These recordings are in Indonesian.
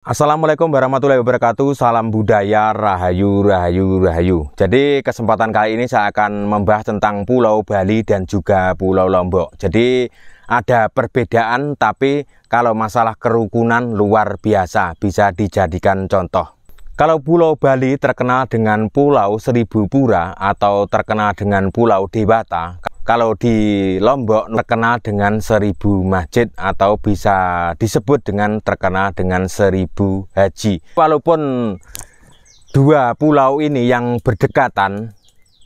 Assalamualaikum warahmatullahi wabarakatuh. Salam budaya, rahayu, rahayu, rahayu. Jadi kesempatan kali ini saya akan membahas tentang Pulau Bali dan juga Pulau Lombok. Jadi ada perbedaan, tapi kalau masalah kerukunan luar biasa, bisa dijadikan contoh. Kalau Pulau Bali terkenal dengan Pulau Seribu Pura atau terkenal dengan Pulau Dewata. Kalau di Lombok terkenal dengan 1000 masjid atau bisa disebut dengan terkenal dengan 1000 haji. Walaupun dua pulau ini yang berdekatan,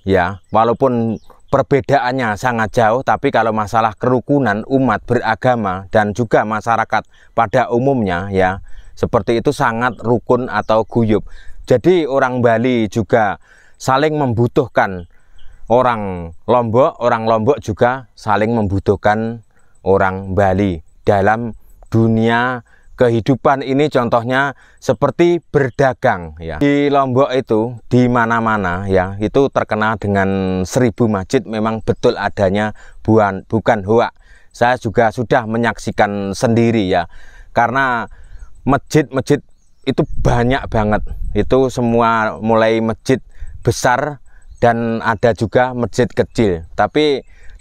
ya, walaupun perbedaannya sangat jauh, tapi kalau masalah kerukunan umat beragama dan juga masyarakat pada umumnya, ya, seperti itu sangat rukun atau guyub. Jadi orang Bali juga saling membutuhkan orang Lombok juga saling membutuhkan orang Bali dalam dunia kehidupan ini. Contohnya seperti berdagang, ya. Di Lombok itu di mana-mana, ya, itu terkenal dengan 1000 masjid, memang betul adanya, bukan hoak. Saya juga sudah menyaksikan sendiri, ya, karena masjid-masjid itu banyak banget. Itu semua mulai masjid besar dan ada juga masjid kecil,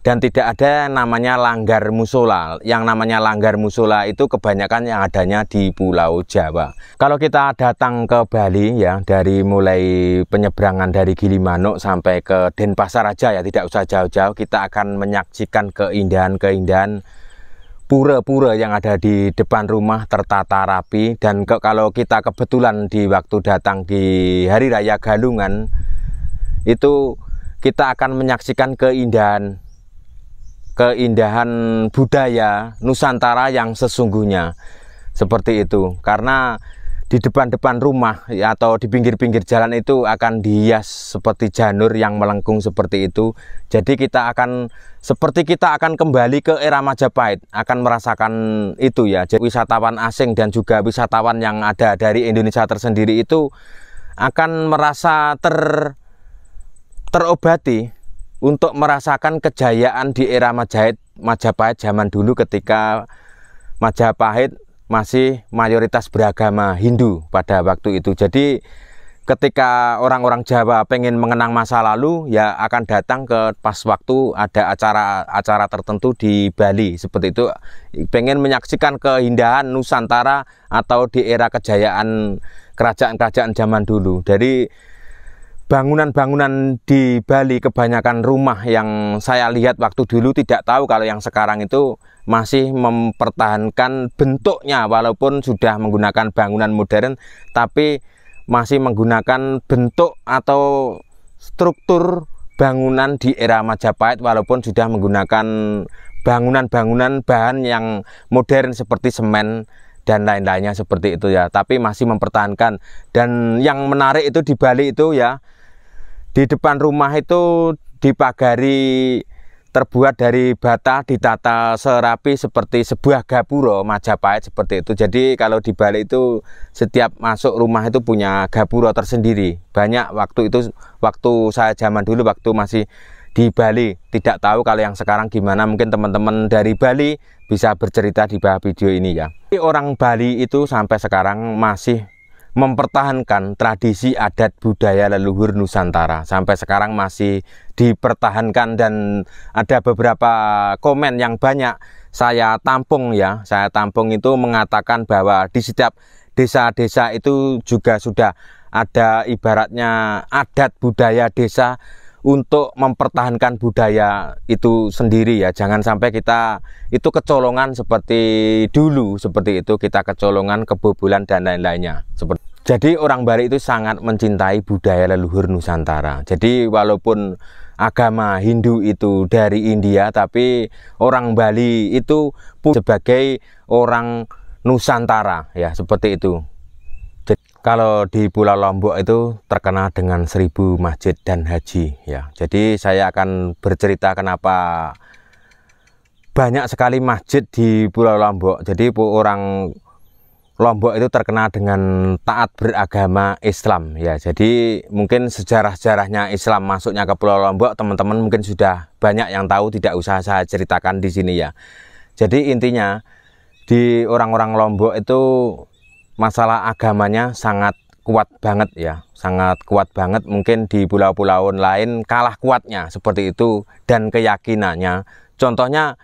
dan tidak ada namanya langgar musola. Yang namanya langgar musola itu kebanyakan yang adanya di Pulau Jawa. Kalau kita datang ke Bali, ya, dari mulai penyeberangan dari Gilimanuk sampai ke Denpasar aja, ya, tidak usah jauh-jauh, kita akan menyaksikan keindahan-keindahan pura-pura yang ada di depan rumah tertata rapi. Dan kalau kita kebetulan di waktu datang di Hari Raya Galungan, itu kita akan menyaksikan keindahan budaya Nusantara yang sesungguhnya, seperti itu. Karena di depan-depan rumah, ya, atau di pinggir-pinggir jalan itu akan dihias seperti janur yang melengkung seperti itu. Jadi kita akan kembali ke era Majapahit, akan merasakan itu, ya. Jadi wisatawan asing dan juga wisatawan yang ada dari Indonesia tersendiri itu akan merasa terobati untuk merasakan kejayaan di era Majapahit zaman dulu, ketika Majapahit masih mayoritas beragama Hindu pada waktu itu. Jadi ketika orang-orang Jawa pengen mengenang masa lalu, ya, akan datang ke pas waktu ada acara tertentu di Bali, seperti itu, pengen menyaksikan keindahan Nusantara atau di era kejayaan kerajaan-kerajaan zaman dulu. Jadi bangunan-bangunan di Bali, kebanyakan rumah yang saya lihat waktu dulu, tidak tahu kalau yang sekarang itu masih mempertahankan bentuknya, walaupun sudah menggunakan bangunan modern, tapi masih menggunakan bentuk atau struktur bangunan di era Majapahit, walaupun sudah menggunakan bangunan-bangunan bahan yang modern seperti semen dan lain-lainnya, seperti itu, ya, tapi masih mempertahankan. Dan yang menarik itu di Bali itu, ya, di depan rumah itu dipagari, terbuat dari bata, ditata serapi seperti sebuah gapura Majapahit, seperti itu. Jadi kalau di Bali itu setiap masuk rumah itu punya gapura tersendiri. Banyak waktu itu, waktu saya zaman dulu waktu masih di Bali, tidak tahu kalau yang sekarang gimana. Mungkin teman-teman dari Bali bisa bercerita di bawah video ini, ya. Orang Bali itu sampai sekarang masih mempertahankan tradisi adat budaya leluhur Nusantara. Sampai sekarang masih dipertahankan, dan ada beberapa komen yang banyak saya tampung, ya. Saya tampung itu mengatakan bahwa di setiap desa-desa itu juga sudah ada ibaratnya adat budaya desa untuk mempertahankan budaya itu sendiri, ya. Jangan sampai kita itu kecolongan seperti dulu, seperti itu, kita kecolongan, kebobolan dan lain-lainnya. Jadi orang Bali itu sangat mencintai budaya leluhur Nusantara. Jadi walaupun agama Hindu itu dari India, tapi orang Bali itu sebagai orang Nusantara, ya, seperti itu. Jadi, kalau di Pulau Lombok itu terkenal dengan 1000 masjid dan haji, ya. Jadi saya akan bercerita kenapa banyak sekali masjid di Pulau Lombok. Jadi orang Lombok itu terkenal dengan taat beragama Islam, ya. Jadi mungkin sejarah-sejarahnya Islam masuknya ke Pulau Lombok, teman-teman mungkin sudah banyak yang tahu, tidak usah saya ceritakan di sini, ya. Jadi intinya di orang-orang Lombok itu masalah agamanya sangat kuat banget ya, sangat kuat banget. Mungkin di pulau-pulau lain kalah kuatnya seperti itu, dan keyakinannya. Contohnya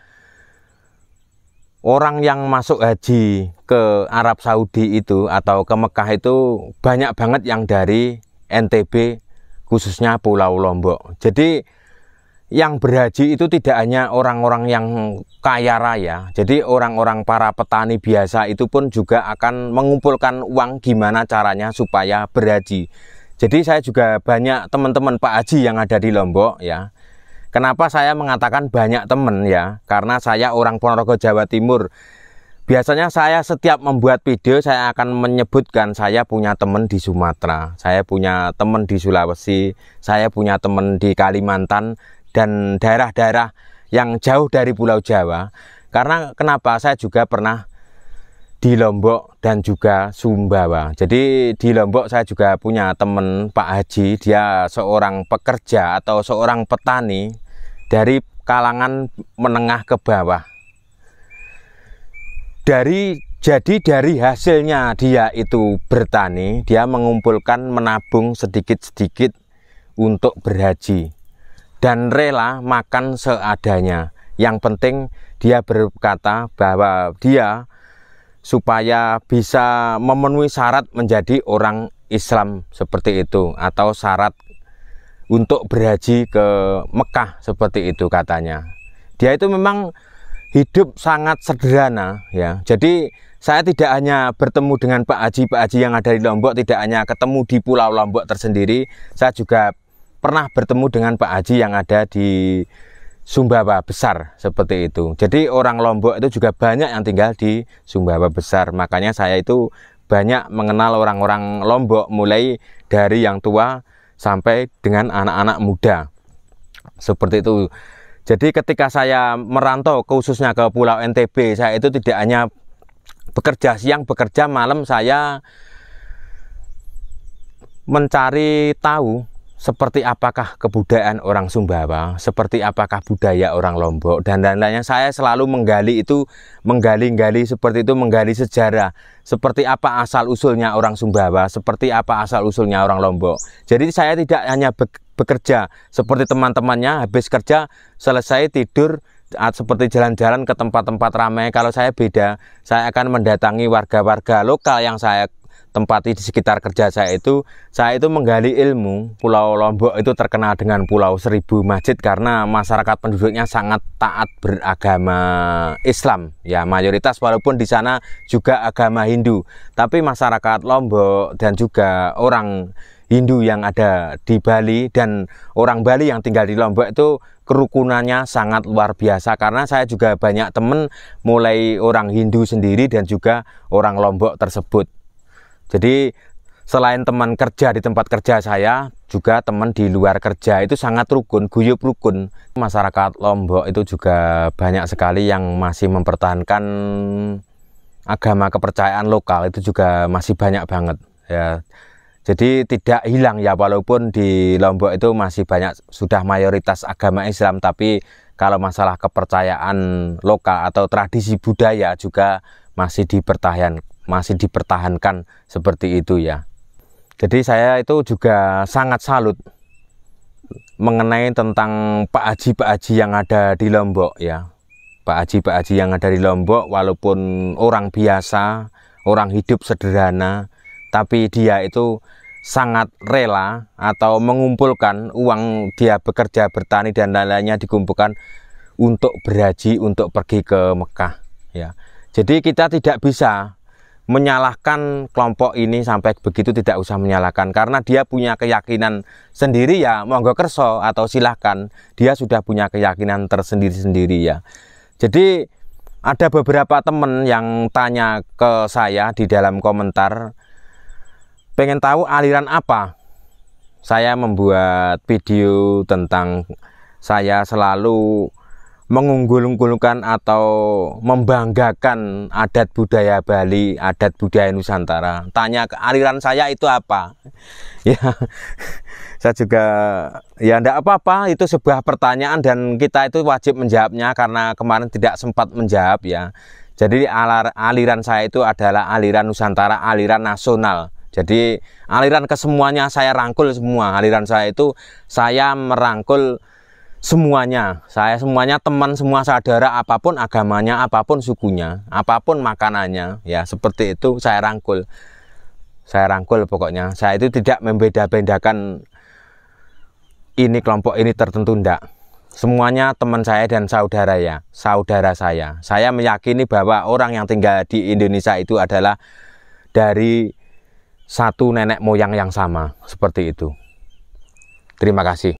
orang yang masuk haji ke Arab Saudi itu atau ke Mekah itu banyak banget yang dari NTB, khususnya Pulau Lombok. Jadi yang berhaji itu tidak hanya orang-orang yang kaya raya. Jadi orang-orang para petani biasa itu pun juga akan mengumpulkan uang gimana caranya supaya berhaji. Jadi saya juga banyak teman-teman Pak Haji yang ada di Lombok ya. Kenapa saya mengatakan banyak teman ya? Karena saya orang Ponorogo, Jawa Timur. Biasanya saya setiap membuat video saya akan menyebutkan saya punya teman di Sumatera, saya punya teman di Sulawesi, saya punya teman di Kalimantan, dan daerah-daerah yang jauh dari Pulau Jawa. Karena kenapa? Saya juga pernah di Lombok dan juga Sumbawa. Jadi di Lombok saya juga punya teman Pak Haji, dia seorang pekerja atau seorang petani dari kalangan menengah ke bawah. Jadi dari hasilnya dia itu bertani, dia mengumpulkan, menabung sedikit-sedikit untuk berhaji dan rela makan seadanya. Yang penting dia berkata bahwa dia supaya bisa memenuhi syarat menjadi orang Islam seperti itu, atau syarat untuk berhaji ke Mekah seperti itu katanya. Dia itu memang hidup sangat sederhana ya. Jadi saya tidak hanya bertemu dengan Pak Haji yang ada di Lombok, tidak hanya ketemu di Pulau Lombok tersendiri, saya juga pernah bertemu dengan Pak Haji yang ada di Sumbawa Besar seperti itu. Jadi orang Lombok itu juga banyak yang tinggal di Sumbawa Besar. Makanya saya itu banyak mengenal orang-orang Lombok, mulai dari yang tua sampai dengan anak-anak muda seperti itu. Jadi ketika saya merantau khususnya ke Pulau NTB, saya itu tidak hanya bekerja siang, bekerja malam, saya mencari tahu seperti apakah kebudayaan orang Sumbawa, seperti apakah budaya orang Lombok, dan lain-lainnya. Saya selalu menggali seperti itu, menggali sejarah, seperti apa asal-usulnya orang Sumbawa, seperti apa asal-usulnya orang Lombok. Jadi saya tidak hanya bekerja seperti teman-temannya, habis kerja selesai tidur, seperti jalan-jalan ke tempat-tempat ramai. Kalau saya beda, saya akan mendatangi warga-warga lokal yang saya tempati di sekitar kerja saya itu menggali ilmu. Pulau Lombok itu terkenal dengan Pulau Seribu Masjid karena masyarakat penduduknya sangat taat beragama Islam ya, mayoritas, walaupun di sana juga agama Hindu. Tapi masyarakat Lombok dan juga orang Hindu yang ada di Bali dan orang Bali yang tinggal di Lombok itu kerukunannya sangat luar biasa. Karena saya juga banyak teman, mulai orang Hindu sendiri dan juga orang Lombok tersebut. Jadi selain teman kerja di tempat kerja saya, juga teman di luar kerja itu sangat rukun, guyup rukun. Masyarakat Lombok itu juga banyak sekali yang masih mempertahankan agama kepercayaan lokal, itu juga masih banyak banget ya. Jadi tidak hilang ya, walaupun di Lombok itu masih banyak, sudah mayoritas agama Islam, tapi kalau masalah kepercayaan lokal atau tradisi budaya juga masih dipertahankan seperti itu ya. Jadi saya itu juga sangat salut mengenai tentang Pak Haji yang ada di Lombok ya. Pak Haji yang ada di Lombok, walaupun orang biasa, orang hidup sederhana, tapi dia itu sangat rela atau mengumpulkan uang, dia bekerja, bertani dan lain-lainnya dikumpulkan untuk berhaji, untuk pergi ke Mekah ya. Jadi kita tidak bisa menyalahkan kelompok ini sampai begitu, tidak usah menyalahkan, karena dia punya keyakinan sendiri ya, monggo kerso atau silahkan, dia sudah punya keyakinan tersendiri-sendiri ya. Jadi ada beberapa teman yang tanya ke saya di dalam komentar, pengen tahu aliran apa. Saya membuat video tentang saya selalu mengunggul-unggulkan atau membanggakan adat budaya Bali, adat budaya Nusantara. Tanya ke aliran saya itu apa? Ya, saya juga ya enggak apa-apa, itu sebuah pertanyaan dan kita itu wajib menjawabnya, karena kemarin tidak sempat menjawab ya. Jadi aliran saya itu adalah aliran Nusantara, aliran nasional. Jadi aliran kesemuanya saya rangkul semua. Aliran saya itu saya merangkul semuanya. Saya semuanya teman, semua saudara, apapun agamanya, apapun sukunya, apapun makanannya, ya seperti itu saya rangkul. Saya rangkul pokoknya. Saya itu tidak membeda-bedakan ini kelompok ini tertentu, enggak. Semuanya teman saya dan saudara ya, saudara saya. Saya meyakini bahwa orang yang tinggal di Indonesia itu adalah dari satu nenek moyang yang sama, seperti itu. Terima kasih.